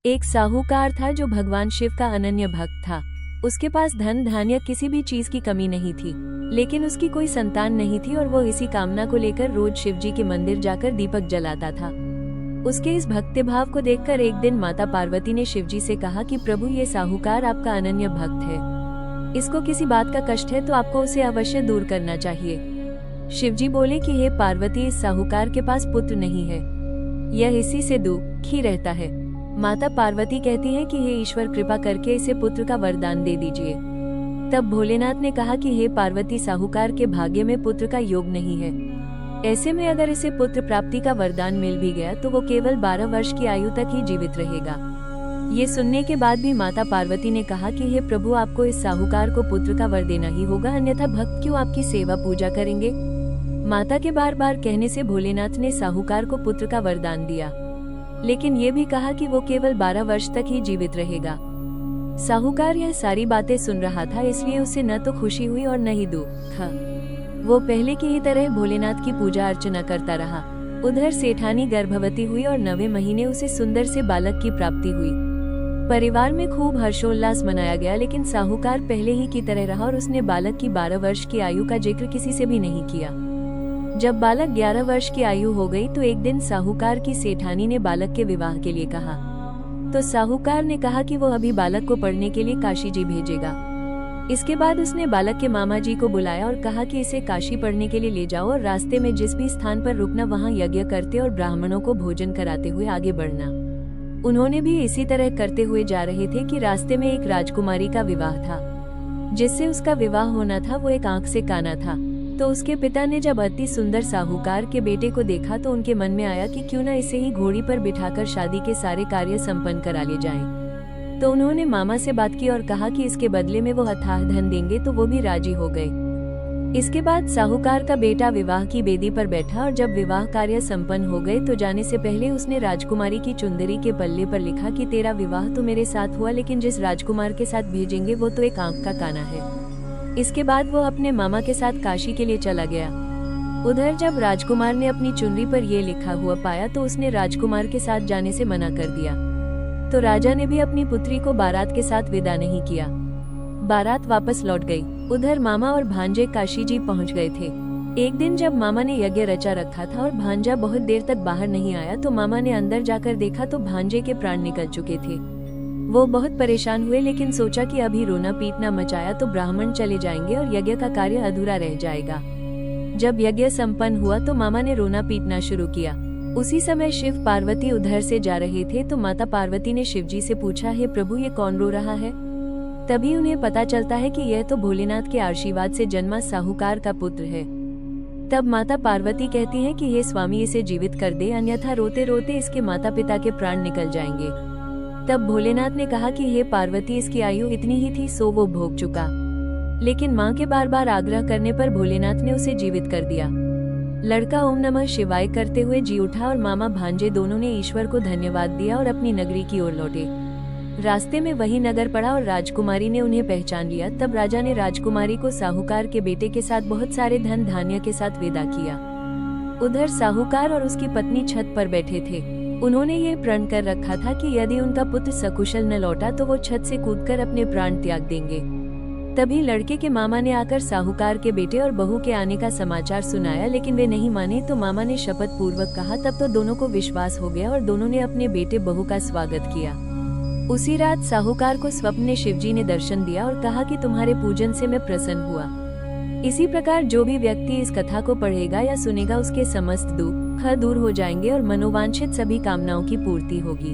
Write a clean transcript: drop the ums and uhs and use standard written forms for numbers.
एक साहूकार था जो भगवान शिव का अनन्य भक्त था। उसके पास धन धान्य किसी भी चीज की कमी नहीं थी, लेकिन उसकी कोई संतान नहीं थी और वो इसी कामना को लेकर रोज शिवजी के मंदिर जाकर दीपक जलाता था। उसके इस भक्ति भाव को देखकर एक दिन माता पार्वती ने शिवजी से कहा कि प्रभु, ये साहूकार आपका अनन्य भक्त है, इसको किसी बात का कष्ट है तो आपको उसे अवश्य दूर करना चाहिए। शिवजी बोले कि हे पार्वती, इस साहूकार के पास पुत्र नहीं है, यह इसी से दुखी रहता है। माता पार्वती कहती है कि हे ईश्वर, कृपा करके इसे पुत्र का वरदान दे दीजिए। तब भोलेनाथ ने कहा कि हे पार्वती, साहूकार के भाग्य में पुत्र का योग नहीं है, ऐसे में अगर इसे पुत्र प्राप्ति का वरदान मिल भी गया तो वो केवल 12 वर्ष की आयु तक ही जीवित रहेगा। ये सुनने के बाद भी माता पार्वती ने कहा कि हे प्रभु, आपको इस साहूकार को पुत्र का वर देना ही होगा, अन्यथा भक्त क्यों आपकी सेवा पूजा करेंगे। माता के बार बार कहने से भोलेनाथ ने साहूकार को पुत्र का वरदान दिया, लेकिन ये भी कहा कि वो केवल 12 वर्ष तक ही जीवित रहेगा। साहूकार यह सारी बातें सुन रहा था, इसलिए उसे न तो खुशी हुई और न ही दुख। वो पहले की ही तरह भोलेनाथ की पूजा अर्चना करता रहा। उधर सेठानी गर्भवती हुई और 9वें महीने उसे सुंदर से बालक की प्राप्ति हुई। परिवार में खूब हर्षोल्लास मनाया गया, लेकिन साहूकार पहले ही की तरह रहा और उसने बालक की 12 वर्ष की आयु का जिक्र किसी से भी नहीं किया। जब बालक 11 वर्ष की आयु हो गई तो एक दिन साहूकार की सेठानी ने बालक के विवाह के लिए कहा, तो साहूकार ने कहा कि वो अभी बालक को पढ़ने के लिए काशी जी भेजेगा। इसके बाद उसने बालक के मामा जी को बुलाया और कहा कि इसे काशी पढ़ने के लिए ले जाओ और रास्ते में जिस भी स्थान पर रुकना वहाँ यज्ञ करते और ब्राह्मणों को भोजन कराते हुए आगे बढ़ना। उन्होंने भी इसी तरह करते हुए जा रहे थे कि रास्ते में एक राजकुमारी का विवाह था। जिससे उसका विवाह होना था वो एक आंख से काना था। तो उसके पिता ने जब अति सुंदर साहूकार के बेटे को देखा तो उनके मन में आया कि क्यों न इसे ही घोड़ी पर बिठाकर शादी के सारे कार्य संपन्न करा ले जाएं। तो उन्होंने मामा से बात की और कहा कि इसके बदले में वो अथाह धन देंगे, तो वो भी राजी हो गए। इसके बाद साहूकार का बेटा विवाह की बेदी पर बैठा और जब विवाह कार्य संपन्न हो गए तो जाने से पहले उसने राजकुमारी की चुंदरी के पल्ले पर लिखा कि तेरा विवाह तो मेरे साथ हुआ, लेकिन जिस राजकुमार के साथ भेजेंगे वो तो एक आंख का काना है। इसके बाद वो अपने मामा के साथ काशी के लिए चला गया। उधर जब राजकुमार ने अपनी चुनरी पर यह लिखा हुआ पाया तो उसने राजकुमार के साथ जाने से मना कर दिया। तो राजा ने भी अपनी पुत्री को बारात के साथ विदा नहीं किया। बारात वापस लौट गई। उधर मामा और भांजे काशी जी पहुंच गए थे। एक दिन जब मामा ने यज्ञ रचा रखा था और भांजा बहुत देर तक बाहर नहीं आया तो मामा ने अंदर जाकर देखा तो भांजे के प्राण निकल चुके थे। वो बहुत परेशान हुए, लेकिन सोचा कि अभी रोना पीटना मचाया तो ब्राह्मण चले जाएंगे और यज्ञ का कार्य अधूरा रह जाएगा। जब यज्ञ संपन्न हुआ तो मामा ने रोना पीटना शुरू किया। उसी समय शिव पार्वती उधर से जा रहे थे तो माता पार्वती ने शिवजी से पूछा, हे प्रभु, ये कौन रो रहा है। तभी उन्हें पता चलता है कि यह तो भोलेनाथ के आशीर्वाद से जन्मा साहूकार का पुत्र है। तब माता पार्वती कहती है कि हे स्वामी, इसे जीवित कर दे, अन्यथा रोते रोते इसके माता पिता के प्राण निकल जाएंगे। तब भोलेनाथ ने कहा कि हे पार्वती, इसकी आयु इतनी ही थी सो वो भोग चुका। लेकिन माँ के बार बार आग्रह करने पर भोलेनाथ ने उसे जीवित कर दिया। लड़का ओम नमः शिवाय करते हुए जी उठा और मामा भांजे दोनों ने ईश्वर को धन्यवाद दिया और अपनी नगरी की ओर लौटे। रास्ते में वही नगर पड़ा और राजकुमारी ने उन्हें पहचान लिया। तब राजा ने राजकुमारी को साहूकार के बेटे के साथ बहुत सारे धन धान्य के साथ विदा किया। उधर साहूकार और उसकी पत्नी छत पर बैठे थे। उन्होंने ये प्रण कर रखा था कि यदि उनका पुत्र सकुशल न लौटा तो वो छत से कूदकर अपने प्राण त्याग देंगे। तभी लड़के के मामा ने आकर साहूकार के बेटे और बहू के आने का समाचार सुनाया, लेकिन वे नहीं माने। तो मामा ने शपथ पूर्वक कहा। तब तो दोनों को विश्वास हो गया और दोनों ने अपने बेटे बहू का स्वागत किया। उसी रात साहूकार को स्वप्न में शिवजी ने दर्शन दिया और कहा कि तुम्हारे पूजन से मैं प्रसन्न हुआ। इसी प्रकार जो भी व्यक्ति इस कथा को पढ़ेगा या सुनेगा उसके समस्त दुख दूर हो जाएंगे और मनोवांछित सभी कामनाओं की पूर्ति होगी।